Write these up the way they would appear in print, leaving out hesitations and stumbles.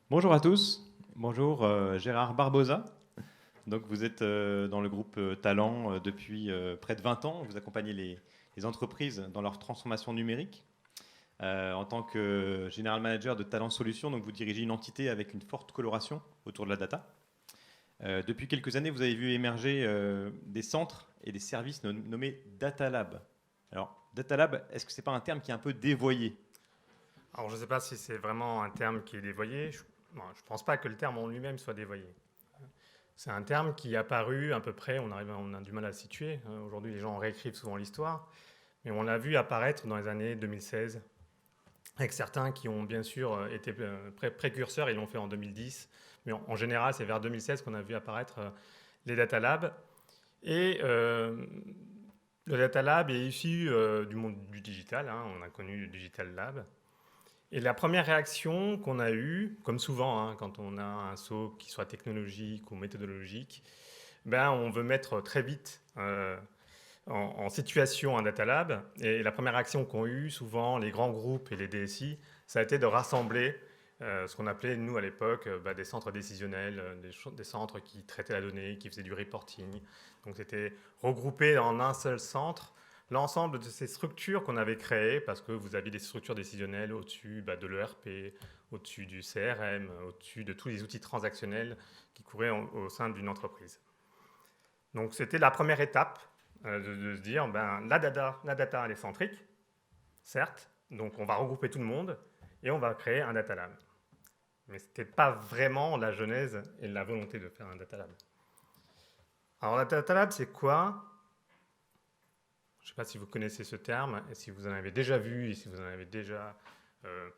Bonjour à tous, bonjour Gérard Barbosa. Donc vous êtes dans le groupe Talent depuis près de 20 ans. Vous accompagnez les entreprises dans leur transformation numérique. En tant que General Manager de Talent Solutions, donc vous dirigez une entité avec une forte coloration autour de la data. Depuis quelques années, vous avez vu émerger des centres et des services nommés Data Lab. Alors, Data Lab, est-ce que ce n'est pas un terme qui est un peu dévoyé? Alors, je ne sais pas si c'est vraiment un terme qui est dévoyé. Je ne pense pas que le terme en lui-même soit dévoyé. C'est un terme qui est apparu à peu près, on a du mal à le situer. Aujourd'hui, les gens réécrivent souvent l'histoire, mais on l'a vu apparaître dans les années 2016, avec certains qui ont bien sûr été précurseurs, ils l'ont fait en 2010, mais en général, c'est vers 2016 qu'on a vu apparaître les Data Labs. Et le Data Lab est issu du monde du digital, hein. On a connu le Digital Lab. Et la première réaction qu'on a eue, comme souvent quand on a un saut qui soit technologique ou méthodologique, ben, on veut mettre très vite en situation un data lab. Et la première réaction qu'ont eu souvent les grands groupes et les DSI, ça a été de rassembler ce qu'on appelait, nous à l'époque, des centres décisionnels, des centres qui traitaient la donnée, qui faisaient du reporting. Donc c'était regroupé en un seul centre l'ensemble de ces structures qu'on avait créées, parce que vous aviez des structures décisionnelles au-dessus de l'ERP, au-dessus du CRM, au-dessus de tous les outils transactionnels qui couraient au sein d'une entreprise. Donc c'était la première étape de se dire, la data elle est centrique, certes, donc on va regrouper tout le monde et on va créer un data lab. Mais ce n'était pas vraiment la genèse et la volonté de faire un data lab. Alors la data lab, c'est quoi? Je ne sais pas si vous connaissez ce terme, et si vous en avez déjà vu, et si vous en avez déjà euh,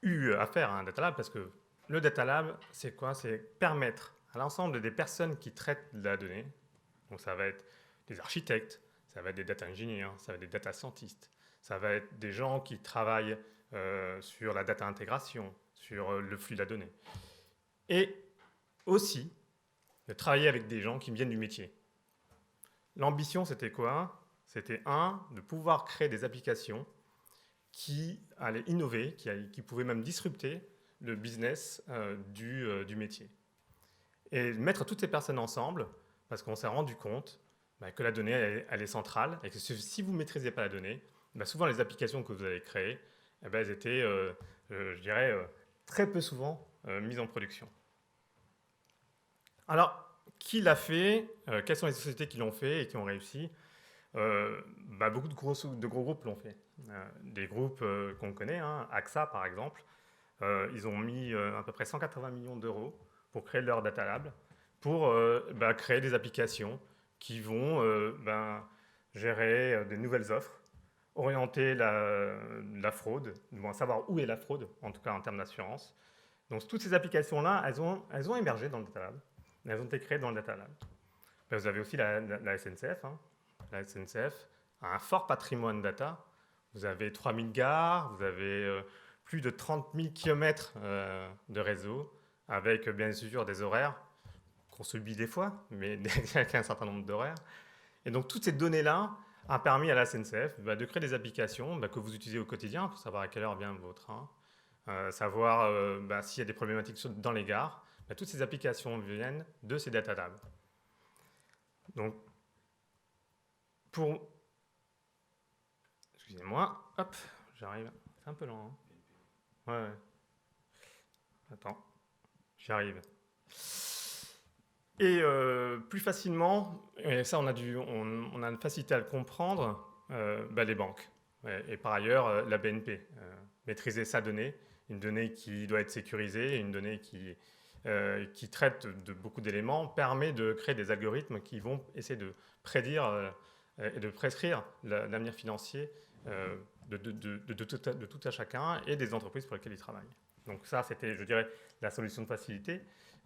eu à faire un data lab, parce que le data lab, c'est quoi? C'est permettre à l'ensemble des personnes qui traitent de la donnée, donc ça va être des architectes, ça va être des data engineers, ça va être des data scientists, ça va être des gens qui travaillent sur la data intégration, sur le flux de la donnée. Et aussi de travailler avec des gens qui viennent du métier. L'ambition, c'était quoi? C'était de pouvoir créer des applications qui allaient innover, qui pouvaient même disrupter le business du métier. Et mettre toutes ces personnes ensemble, parce qu'on s'est rendu compte que la donnée, elle est centrale, et que si vous ne maîtrisez pas la donnée, souvent les applications que vous avez créées, elles étaient, je dirais, très peu souvent mises en production. Alors, qui l'a fait? Quelles sont les sociétés qui l'ont fait et qui ont réussi? Beaucoup de gros groupes l'ont fait. Des groupes qu'on connaît, AXA par exemple, ils ont mis à peu près 180 millions d'euros pour créer leur data lab, pour créer des applications qui vont gérer des nouvelles offres, orienter la fraude, savoir où est la fraude, en tout cas en termes d'assurance. Donc toutes ces applications-là, elles ont émergé dans le data lab, elles ont été créées dans le data lab. Vous avez aussi la SNCF. La SNCF a un fort patrimoine data. Vous avez 3000 gares, vous avez plus de 30 000 km de réseau, avec bien sûr des horaires qu'on subit des fois, mais avec un certain nombre d'horaires. Et donc toutes ces données-là ont permis à la SNCF de créer des applications que vous utilisez au quotidien pour savoir à quelle heure vient vos trains, savoir s'il y a des problématiques dans les gares. Toutes ces applications viennent de ces data labs. Donc, pour... Excusez-moi, hop, j'arrive. C'est un peu lent. Ouais. Attends, j'y arrive. Et plus facilement, et ça on a une facilité à le comprendre, les banques. Et par ailleurs, la BNP. Maîtriser sa donnée, une donnée qui doit être sécurisée, une donnée qui traite de beaucoup d'éléments, permet de créer des algorithmes qui vont essayer de prédire et de prescrire l'avenir financier de tout à chacun et des entreprises pour lesquelles ils travaillent. Donc ça, c'était, je dirais, la solution de facilité.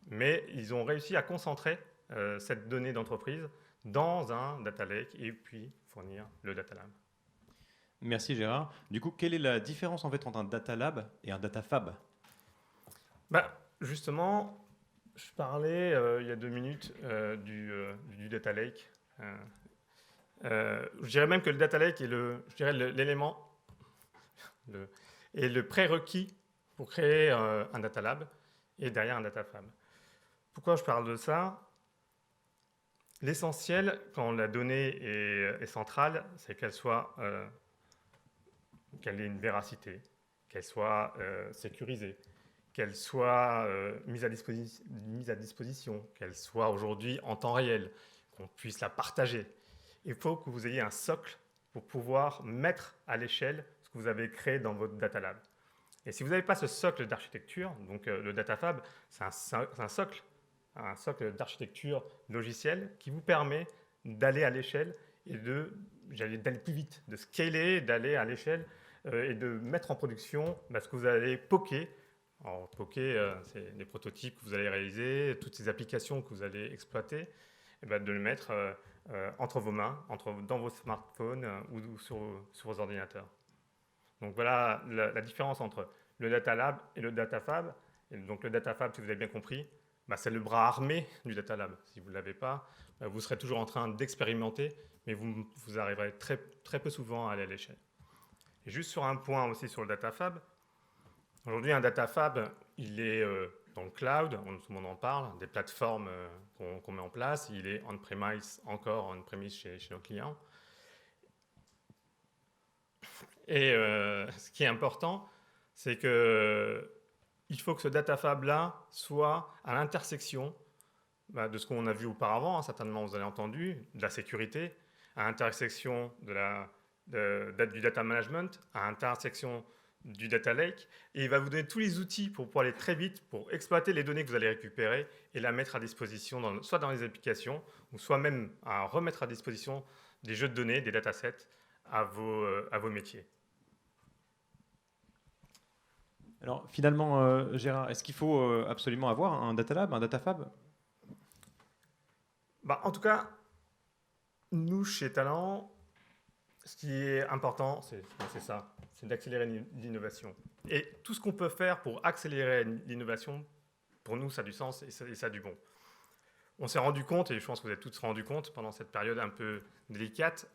Mais ils ont réussi à concentrer cette donnée d'entreprise dans un data lake et puis fournir le data lab. Merci Gérard. Du coup, quelle est la différence en fait entre un data lab et un data fab? Justement, je parlais il y a 2 minutes du data lake. Je dirais même que le data lake est l'élément, et le prérequis pour créer un data lab. et derrière un data fab. Pourquoi je parle de ça? L'essentiel, quand la donnée est centrale, c'est qu'elle ait une véracité, qu'elle soit sécurisée, qu'elle soit mise à disposition, qu'elle soit aujourd'hui en temps réel, qu'on puisse la partager. Il faut que vous ayez un socle pour pouvoir mettre à l'échelle ce que vous avez créé dans votre data lab. Et si vous n'avez pas ce socle d'architecture, donc le data fab, c'est un socle d'architecture logicielle qui vous permet d'aller à l'échelle et d'aller plus vite, de scaler, d'aller à l'échelle et de mettre en production ce que vous allez poker. Alors, poker, c'est les prototypes que vous allez réaliser, toutes ces applications que vous allez exploiter, et de le mettre entre vos mains, dans vos smartphones ou sur vos ordinateurs. Donc voilà la différence entre le data lab et le data fab. Et donc le data fab, si vous avez bien compris, c'est le bras armé du data lab. Si vous ne l'avez pas, vous serez toujours en train d'expérimenter, mais vous arriverez très, très peu souvent à aller à l'échelle. Et juste sur un point aussi sur le data fab, aujourd'hui un data fab, il est dans le cloud, tout le monde en parle, des plateformes qu'on met en place, il est on-premise, encore on-premise chez nos clients. Et ce qui est important, c'est qu'il faut que ce data fab-là soit à l'intersection de ce qu'on a vu auparavant, certainement vous avez entendu, de la sécurité, à l'intersection du data management, à l'intersection du data lake, et il va vous donner tous les outils pour pouvoir aller très vite, pour exploiter les données que vous allez récupérer et la mettre à disposition, soit dans les applications, ou soit même à remettre à disposition des jeux de données, des datasets à vos métiers. Alors finalement, Gérard, est-ce qu'il faut absolument avoir un data lab, un data fab? En tout cas, nous, chez Talent, ce qui est important, c'est ça, c'est d'accélérer l'innovation. Et tout ce qu'on peut faire pour accélérer l'innovation, pour nous, ça a du sens et ça a du bon. On s'est rendu compte, et je pense que vous êtes tous rendus compte pendant cette période un peu délicate,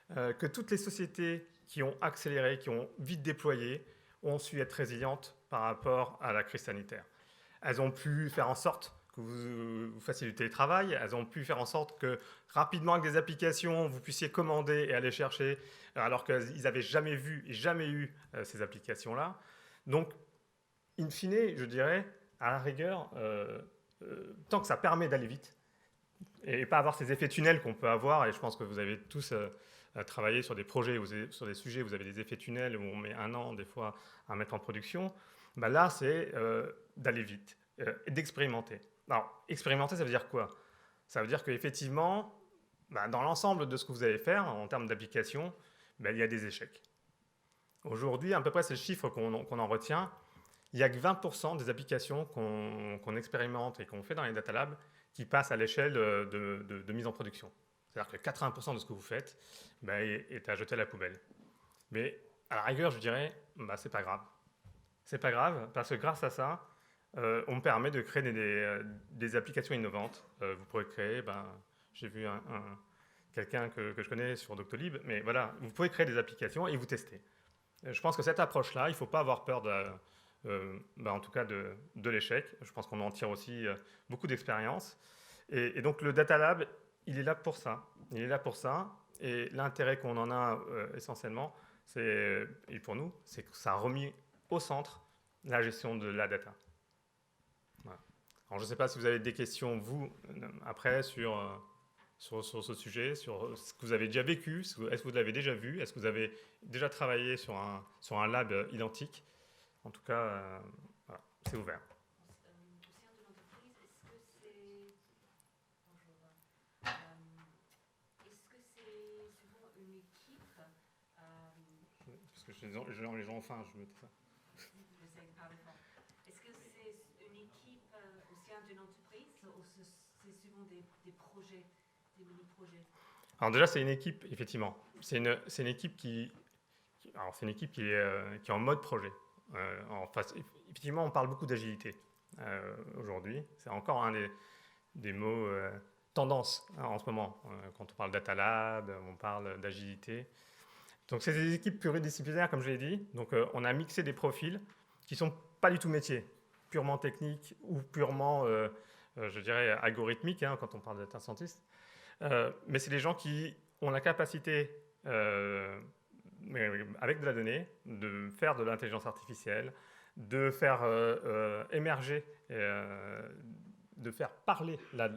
que toutes les sociétés qui ont accéléré, qui ont vite déployé, ont su être résilientes par rapport à la crise sanitaire. Elles ont pu faire en sorte que vous fassiez du télétravail, elles ont pu faire en sorte que rapidement avec des applications, vous puissiez commander et aller chercher, alors qu'ils n'avaient jamais vu et jamais eu ces applications-là. Donc, in fine, je dirais, à la rigueur, tant que ça permet d'aller vite, et pas avoir ces effets tunnels qu'on peut avoir, et je pense que vous avez tous travaillé sur des projets, sur des sujets où vous avez des effets tunnels, où on met 1 an, des fois, à mettre en production, là, c'est d'aller vite et d'expérimenter. Alors, expérimenter, ça veut dire quoi? Ça veut dire qu'effectivement, dans l'ensemble de ce que vous allez faire, en termes d'application, il y a des échecs. Aujourd'hui, à peu près, c'est le chiffre qu'on en retient. Il n'y a que 20% des applications qu'on expérimente et qu'on fait dans les data labs qui passent à l'échelle de mise en production. C'est-à-dire que 80% de ce que vous faites est à jeter à la poubelle. Mais à la rigueur, je dirais, c'est pas grave. C'est pas grave, parce que grâce à ça, on me permet de créer des applications innovantes. Vous pourrez créer, j'ai vu quelqu'un que je connais sur Doctolib, mais voilà, vous pouvez créer des applications et vous tester. Je pense que cette approche-là, il ne faut pas avoir peur en tout cas de l'échec. Je pense qu'on en tire aussi beaucoup d'expérience. Et donc le Data Lab, il est là pour ça. Il est là pour ça. Et l'intérêt qu'on en a essentiellement, et pour nous, c'est que ça a remis au centre la gestion de la data. Voilà. Alors je ne sais pas si vous avez des questions, vous, après, sur ce sujet, sur ce que vous avez déjà vécu, est-ce que vous l'avez déjà vu, est-ce que vous avez déjà travaillé sur un lab identique. En tout cas, voilà, c'est ouvert. Parce que les gens ont faim, je me dis ça. Est-ce que c'est une équipe au sein d'une entreprise ou c'est souvent des projets, des mini-projets? Alors déjà, c'est une équipe, effectivement. C'est une équipe qui est en mode projet. Effectivement, on parle beaucoup d'agilité aujourd'hui. C'est encore un des mots tendance en ce moment. Quand on parle data lab, on parle d'agilité. Donc, c'est des équipes pluridisciplinaires, comme je l'ai dit. Donc, on a mixé des profils qui ne sont pas du tout métiers, purement techniques ou purement, je dirais, algorithmiques, hein, quand on parle de data scientist. Mais c'est des gens qui ont la capacité, avec de la donnée, de faire de l'intelligence artificielle, de faire émerger, de faire parler la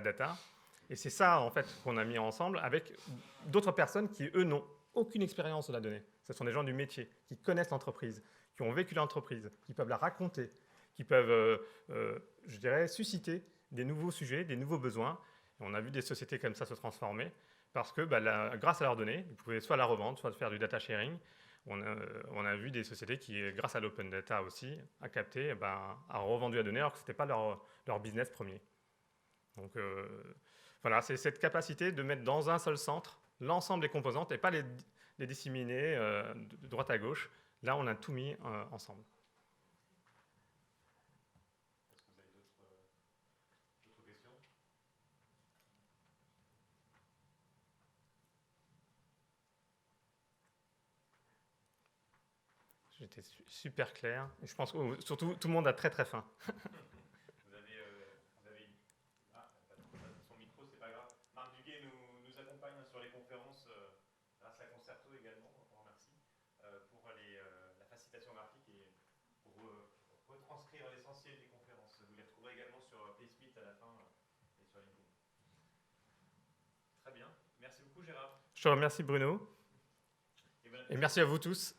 data. Et c'est ça, en fait, qu'on a mis ensemble avec d'autres personnes qui, eux, n'ont aucune expérience de la donnée. Ce sont des gens du métier, qui connaissent l'entreprise, qui ont vécu l'entreprise, qui peuvent la raconter, qui peuvent, je dirais, susciter des nouveaux sujets, des nouveaux besoins. Et on a vu des sociétés comme ça se transformer parce que, grâce à leurs données, ils pouvaient soit la revendre, soit faire du data sharing. On a vu des sociétés qui, grâce à l'open data aussi, a capté, a revendu la donnée alors que ce n'était pas leur business premier. Donc voilà, c'est cette capacité de mettre dans un seul centre l'ensemble des composantes et pas les disséminer de droite à gauche. Là, on a tout mis ensemble. Est-ce que vous avez d'autres questions? J'étais super clair. Je pense que surtout, tout le monde a très très faim. Vous avez son micro, c'est pas grave. Marc Duguay nous accompagne sur les conférences grâce à Concerto également, on remercie, pour la facilitation graphique et pour retranscrire l'essentiel des conférences. Vous les retrouverez également sur PaySmith à la fin et sur LinkedIn. Très bien. Merci beaucoup Gérard. Je te remercie Bruno. Et merci à vous tous.